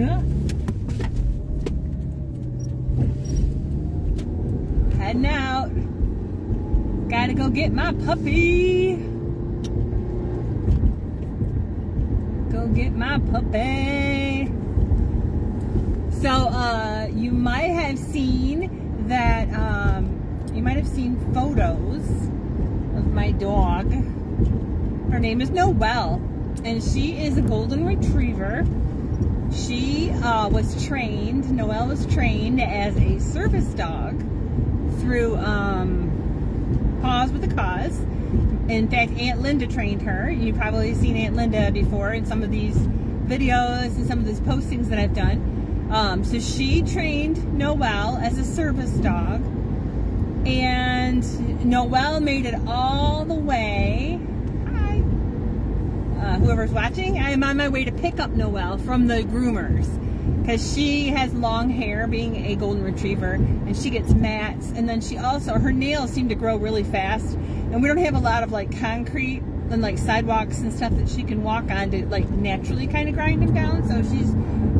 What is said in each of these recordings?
Huh? Heading out. Gotta go get my puppy. Go get my puppy. So, you might have seen that, you might have seen photos of my dog. Her name is Noelle, and she is a golden retriever. She Noelle was trained as a service dog through Paws with a Cause. In fact, Aunt Linda trained her. You've probably seen Aunt Linda before in some of these videos and some of these postings that I've done. So she trained Noelle as a service dog, and Noelle made it all the way. Hi. Whoever's watching, I am on my way to pick up Noelle from the groomers, because she has long hair, being a golden retriever, and she gets mats, and then her nails seem to grow really fast, and we don't have a lot of like concrete and like sidewalks and stuff that she can walk on to like naturally kind of grind them down, so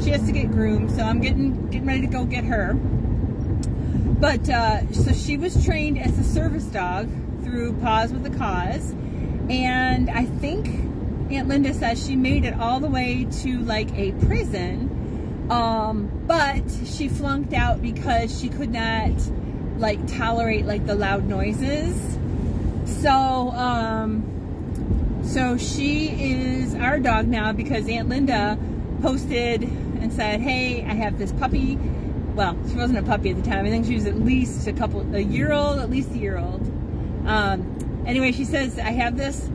she has to get groomed. So I'm getting ready to go get her. But so she was trained as a service dog through Paws with a Cause, and I think Aunt Linda says she made it all the way to like a prison. But she flunked out because she could not like tolerate like the loud noises. So she is our dog now, because Aunt Linda posted and said, hey, I have this puppy. Well, she wasn't a puppy at the time. I think she was at least a year old. Anyway, she says, I have this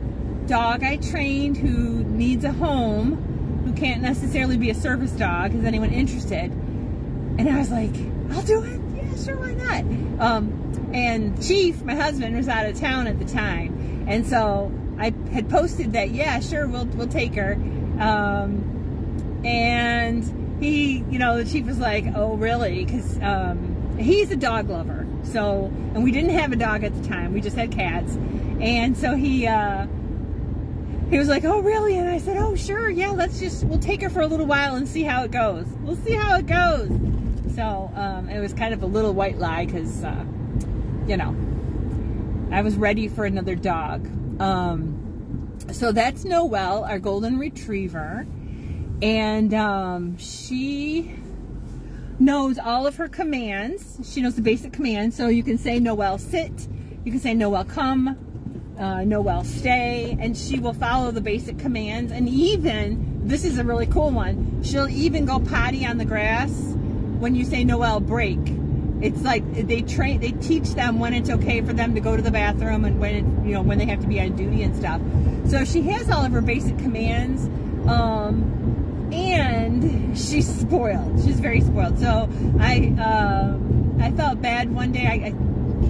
dog I trained who needs a home, who can't necessarily be a service dog. Is anyone interested? And I was like, I'll do it. Yeah, sure, why not? And Chief, my husband, was out of town at the time, and so I had posted that, yeah, sure, we'll take her. And he, the Chief was like, oh, really? Because he's a dog lover. So, and we didn't have a dog at the time. We just had cats. And so he was like, oh, really? And I said, oh, sure, yeah, we'll take her for a little while and see how it goes. We'll see how it goes. So it was kind of a little white lie, because, I was ready for another dog. So that's Noelle, our golden retriever. And she knows all of her commands. She knows the basic commands. So you can say, Noelle, sit. You can say, Noelle, come. Noelle, stay. And she will follow the basic commands. And even, this is a really cool one, she'll even go potty on the grass when you say, Noelle, break. It's like they teach them when it's okay for them to go to the bathroom, and when they have to be on duty and stuff. So she has all of her basic commands, and she's spoiled. She's very spoiled. So I felt bad one day.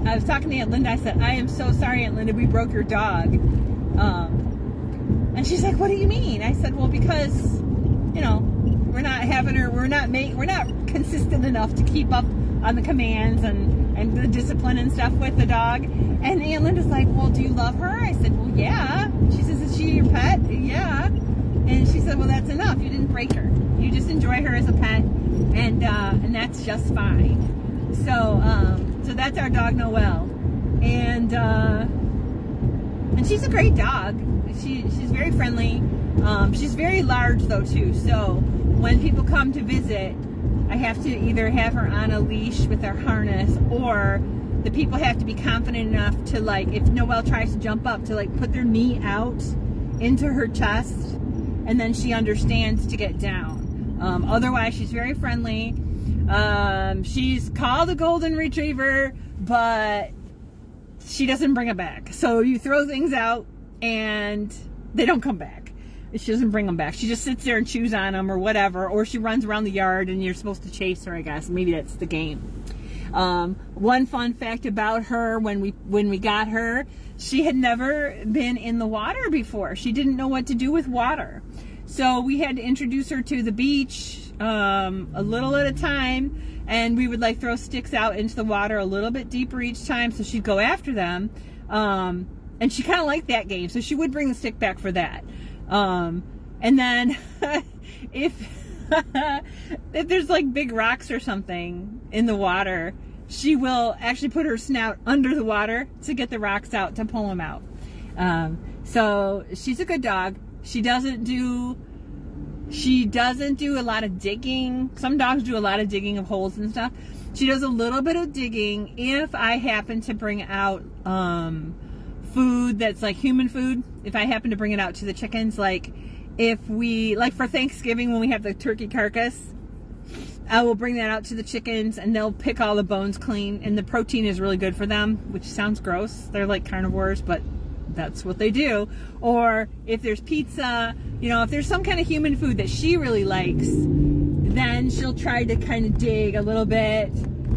I was talking to Aunt Linda. I said, I am so sorry, Aunt Linda, we broke your dog. And she's like, what do you mean? I said, well, because we're not having her. We're not consistent enough to keep up on the commands and the discipline and stuff with the dog. And Aunt Linda's like, well, do you love her? I said, well, yeah. She says, is she your pet? Yeah. And she said, well, that's enough. You didn't break her. You just enjoy her as a pet, and that's just fine. So that's our dog, Noelle. And she's a great dog. She's very friendly. She's very large, though, too. So when people come to visit, I have to either have her on a leash with her harness, or the people have to be confident enough to, like, if Noelle tries to jump up, to, like, put their knee out into her chest, and then she understands to get down. Otherwise, she's very friendly. She's called a golden retriever, but she doesn't bring it back. So you throw things out, and they don't come back. She doesn't bring them back. She just sits there and chews on them or whatever, or she runs around the yard and you're supposed to chase her, I guess. Maybe that's the game. One fun fact about her, when we got her, she had never been in the water before. She didn't know what to do with water. So we had to introduce her to the beach a little at a time, and we would like throw sticks out into the water a little bit deeper each time, so she'd go after them. And she kind of liked that game, so she would bring the stick back for that. And then if if there's like big rocks or something in the water, she will actually put her snout under the water to get the rocks out, to pull them out. So she's a good dog. She doesn't do a lot of digging. Some dogs do a lot of digging of holes and stuff. She does a little bit of digging if I happen to bring out food that's like human food. If I happen to bring it out to the chickens, like for Thanksgiving when we have the turkey carcass, I will bring that out to the chickens and they'll pick all the bones clean, and the protein is really good for them, which sounds gross. They're like carnivores, but that's what they do. Or if there's pizza, if there's some kind of human food that she really likes, then she'll try to kind of dig a little bit,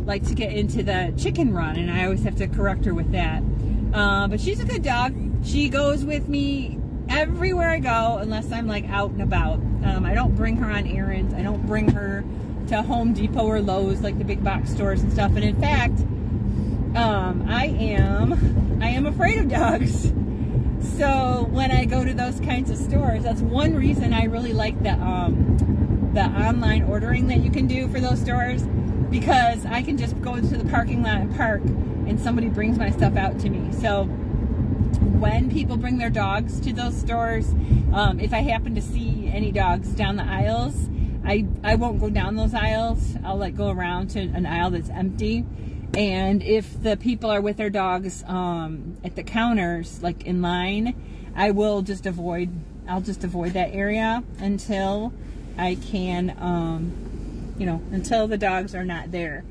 like to get into the chicken run, and I always have to correct her with that. But she's a good dog. She goes with me everywhere I go, unless I'm like out and about. I don't bring her on errands. I don't bring her to Home Depot or Lowe's, like the big box stores and stuff. And in fact, I am afraid of dogs. So when I go to those kinds of stores, that's one reason I really like the online ordering that you can do for those stores, because I can just go into the parking lot and park, and somebody brings my stuff out to me. So when people bring their dogs to those stores, if I happen to see any dogs down the aisles, I won't go down those aisles. I'll like go around to an aisle that's empty. And if the people are with their dogs at the counters, like in line, I'll just avoid that area until I can, until the dogs are not there,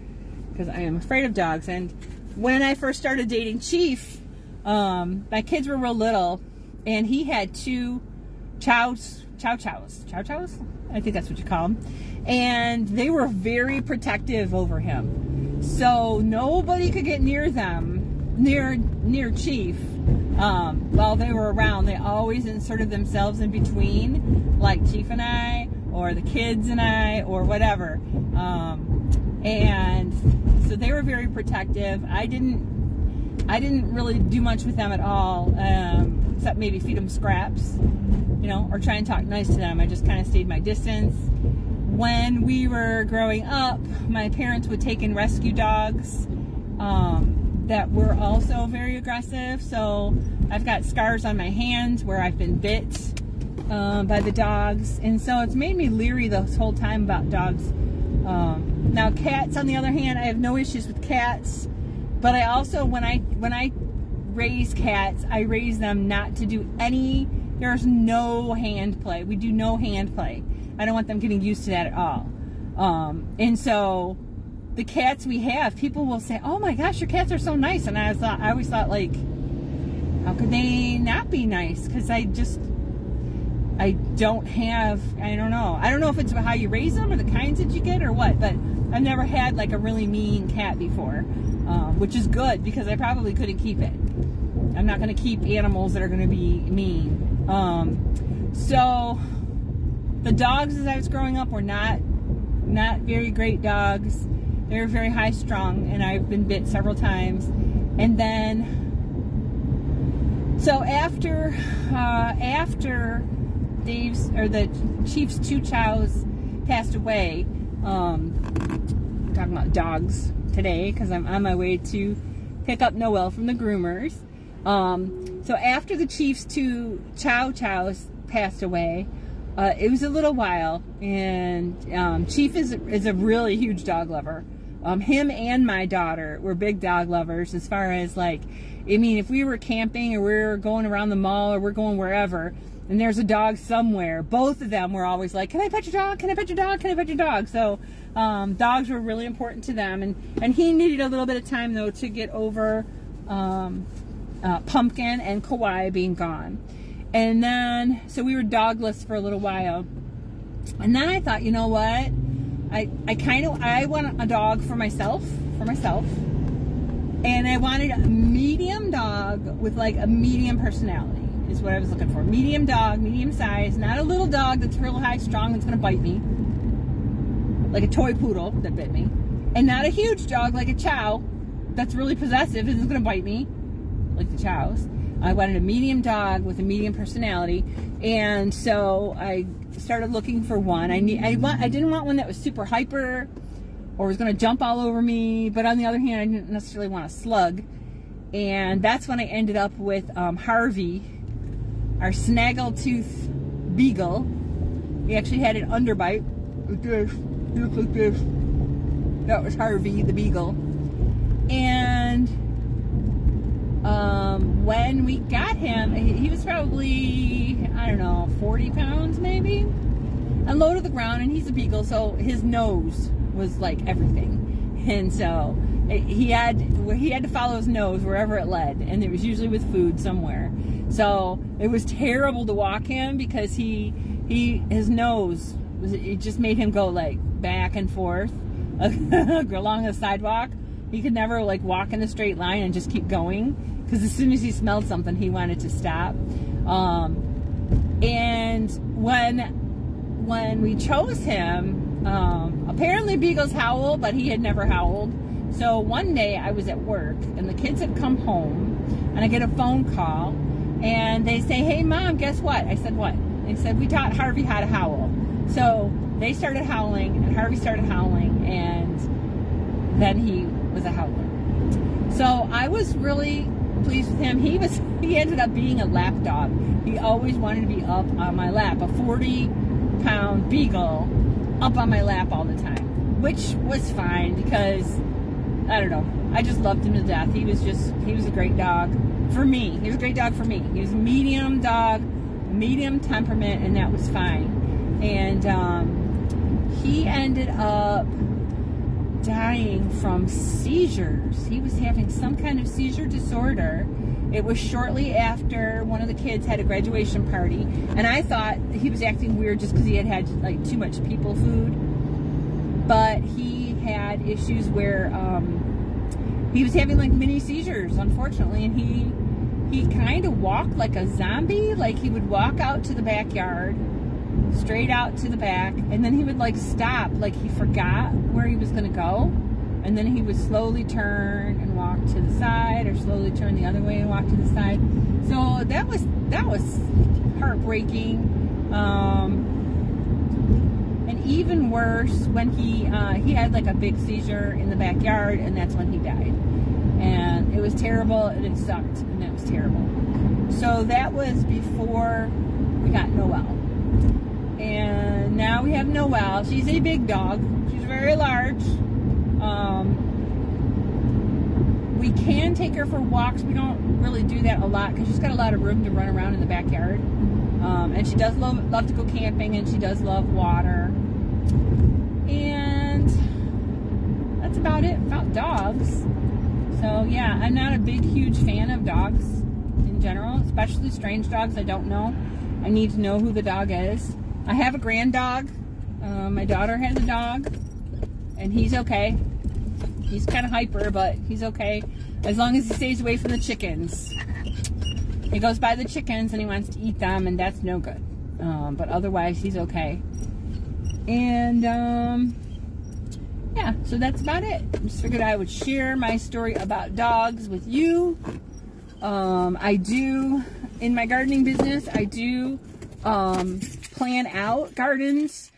because I am afraid of dogs. And when I first started dating Chief, my kids were real little, and he had two chows, I think that's what you call them, and they were very protective over him. So nobody could get near them, near Chief, while they were around. They always inserted themselves in between, like Chief and I, or the kids and I, or whatever. And so they were very protective. I didn't really do much with them at all, except maybe feed them scraps, or try and talk nice to them. I just kind of stayed my distance. When we were growing up, my parents would take in rescue dogs that were also very aggressive. So I've got scars on my hands where I've been bit by the dogs. And so it's made me leery this whole time about dogs. Now cats, on the other hand, I have no issues with cats. But I also, when I raise cats, I raise them not to do there's no hand play. We do no hand play. I don't want them getting used to that at all. And so the cats we have, people will say, "Oh my gosh, your cats are so nice." And I always thought, like, how could they not be nice? Because I don't know. I don't know if it's how you raise them or the kinds that you get or what, but I've never had like a really mean cat before, which is good because I probably couldn't keep it. I'm not going to keep animals that are going to be mean. So the dogs as I was growing up were not very great dogs. They were very high strung, and I've been bit several times. And then, so after the Chief's two chows passed away, I'm talking about dogs today because I'm on my way to pick up Noelle from the groomers. So after the Chief's two chows passed away, it was a little while, and Chief is a really huge dog lover. Him and my daughter were big dog lovers, as far as like, if we were camping or we were going around the mall or we're going wherever, and there's a dog somewhere, both of them were always like, "Can I pet your dog? Can I pet your dog? Can I pet your dog?" So dogs were really important to them, and he needed a little bit of time though to get over Pumpkin and Kawhi being gone. And then, so we were dogless for a little while. And then I thought, you know what? I want a dog for myself. And I wanted a medium dog with like a medium personality is what I was looking for. Medium dog, medium size, not a little dog that's real high strung that's going to bite me. Like a toy poodle that bit me. And not a huge dog like a chow that's really possessive and is going to bite me. Like the chows. I wanted a medium dog with a medium personality, and so I started looking for one. I didn't want one that was super hyper or was going to jump all over me, but on the other hand, I didn't necessarily want a slug. And that's when I ended up with Harvey, our snaggletooth beagle. He actually had an underbite. Like this. He looked like this. That was Harvey, the beagle. And when we got him, he was probably, I don't know, 40 pounds maybe, and low to the ground, and he's a beagle, so his nose was like everything. And so he had to follow his nose wherever it led, and it was usually with food somewhere. So it was terrible to walk him because his nose, it just made him go like back and forth along the sidewalk. He could never like walk in a straight line and just keep going, because as soon as he smelled something, he wanted to stop. And when we chose him, apparently beagles howl, but he had never howled. So one day I was at work and the kids had come home, and I get a phone call and they say, "Hey Mom, guess what?" I said, "What?" They said, "We taught Harvey how to howl." So they started howling and Harvey started howling, and then he was a howler. So I was really pleased with him. He ended up being a lap dog. He always wanted to be up on my lap. A 40-pound beagle up on my lap all the time, which was fine because, I don't know, I just loved him to death. He was a great dog for me. He was a great dog for me. He was a medium dog, medium temperament, and that was fine. And he ended up dying from seizures. He was having some kind of seizure disorder. It was shortly after one of the kids had a graduation party, and I thought he was acting weird just because he had like too much people food. But he had issues where he was having like mini seizures, unfortunately, and he kind of walked like a zombie. Like he would walk out to the backyard, straight out to the back, and then he would like stop, like he forgot where he was going to go, and then he would slowly turn and walk to the side, or slowly turn the other way and walk to the side. So that was heartbreaking. And even worse, when he had like a big seizure in the backyard, and that's when he died. And it was terrible, and it sucked, and it was terrible. So that was before we got Noelle. And now we have Noelle. She's a big dog. She's very large. We can take her for walks. We don't really do that a lot because she's got a lot of room to run around in the backyard. And she does love to go camping, and she does love water. And that's about it about dogs. So yeah, I'm not a huge fan of dogs in general, especially strange dogs I don't know. I need to know who the dog is. I have a grand dog. My daughter has a dog, and he's okay. He's kind of hyper, but he's okay as long as he stays away from the chickens. He goes by the chickens and he wants to eat them, and that's no good. But otherwise, he's okay. And yeah, so that's about it. I just figured I would share my story about dogs with you. I do, in my gardening business, I do plan out gardens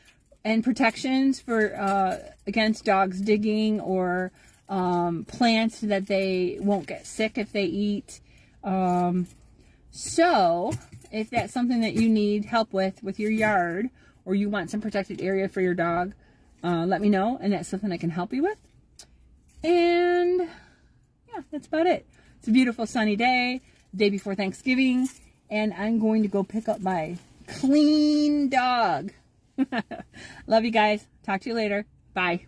and protections for against dogs digging, or plants that they won't get sick if they eat. So if that's something that you need help with your yard, or you want some protected area for your dog, let me know, and that's something I can help you with. And yeah, that's about it. It's a beautiful sunny day, day before Thanksgiving, and I'm going to go pick up my clean dog. Love you guys. Talk to you later. Bye.